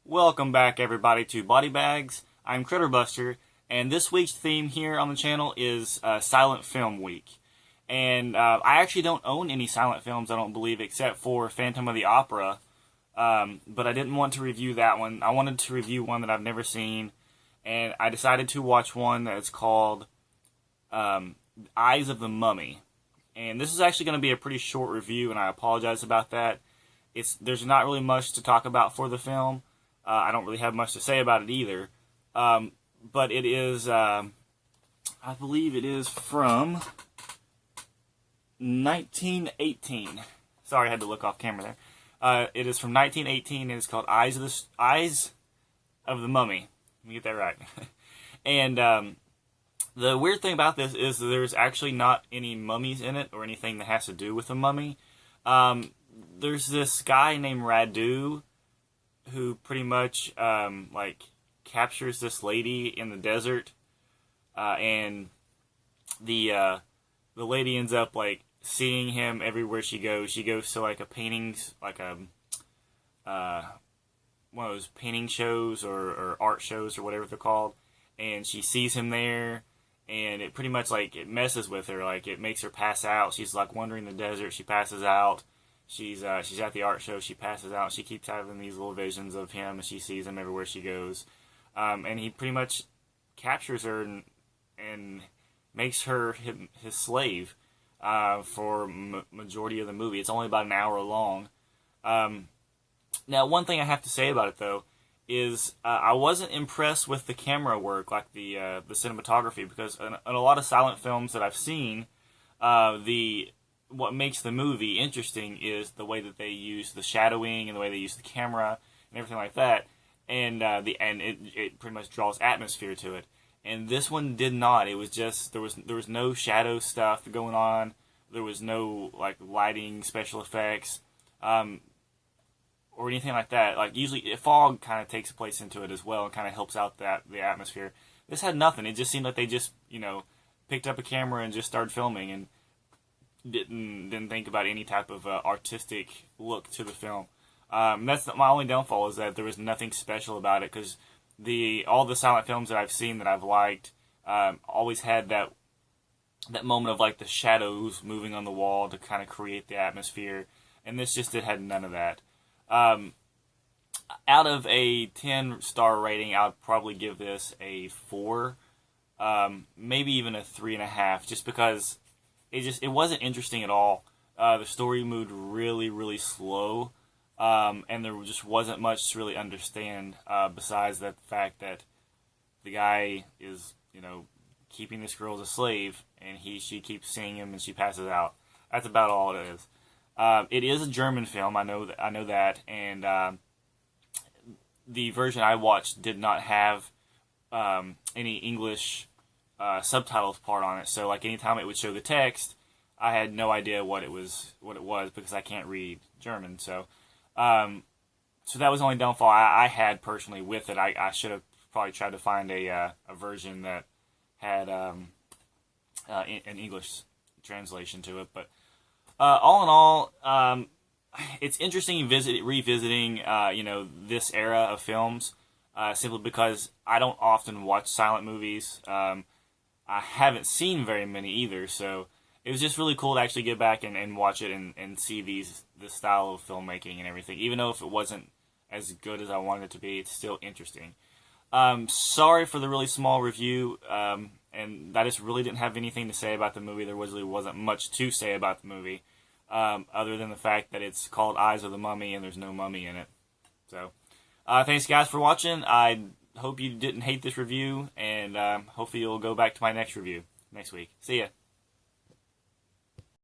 Welcome back, everybody, to Bodybags. I'm Critterbuster, and this week's theme here on the channel is Silent Film Week. And I actually don't own any silent films, I don't believe, except for Phantom of the Opera. But I didn't want to review that one. I wanted to review one that I've never seen, and I decided to watch one that's called Eyes of the Mummy. And this is actually going to be a pretty short review, and I apologize about that. There's not really much to talk about for the film. I don't really have much to say about it either. But it is, I believe it is from 1918. Sorry, I had to look off camera there. It is from 1918, and it's called Eyes of the Mummy. Let me get that right. And the weird thing about this is that there's actually not any mummies in it or anything that has to do with a mummy. There's this guy named Radu who pretty much captures this lady in the desert, and the lady ends up seeing him everywhere she goes. She goes to a paintings, one of those painting shows or art shows or whatever they're called, and she sees him there, and it pretty much it messes with her. It makes her pass out. She's wandering the desert. She passes out. She's at the art show. She passes out. She keeps having these little visions of him, and she sees him everywhere she goes. And he pretty much captures her and makes her his slave for majority of the movie. It's only about an hour long. Now, one thing I have to say about it though is I wasn't impressed with the camera work, the cinematography, because in a lot of silent films that I've seen, what makes the movie interesting is the way that they use the shadowing and the way they use the camera and everything like that, and it pretty much draws atmosphere to it. And this one did not. It was just there was no shadow stuff going on. There was no lighting, special effects, or anything like that. Usually, fog kind of takes place into it as well and kind of helps out the atmosphere. This had nothing. It just seemed like they just picked up a camera and just started filming and didn't think about any type of artistic look to the film. That's my only downfall, is that there was nothing special about it, because all the silent films that I've seen that I've liked always had that moment of the shadows moving on the wall to kind of create the atmosphere, and this just had none of that. Out of a 10-star rating, I would probably give this a 4, maybe even a 3.5, just because it wasn't interesting at all. The story moved really, really slow, and there just wasn't much to really understand besides the fact that the guy is, keeping this girl as a slave, and she keeps seeing him and she passes out. That's about all it is. It is a German film, I know that, and the version I watched did not have any English subtitles part on it, so anytime it would show the text, I had no idea what it was because I can't read German. So so that was the only downfall I had personally with it. I should have probably tried to find a version that had an English translation to it. But all in all, it's interesting revisiting this era of films, simply because I don't often watch silent movies. I haven't seen very many either, so it was just really cool to actually get back and watch it and see this style of filmmaking and everything. Even though if it wasn't as good as I wanted it to be, it's still interesting. Sorry for the really small review, and I just really didn't have anything to say about the movie. There really wasn't much to say about the movie, other than the fact that it's called Eyes of the Mummy and there's no mummy in it. So, thanks guys for watching. I hope you didn't hate this review, and hopefully you'll go back to my next review next week. See ya.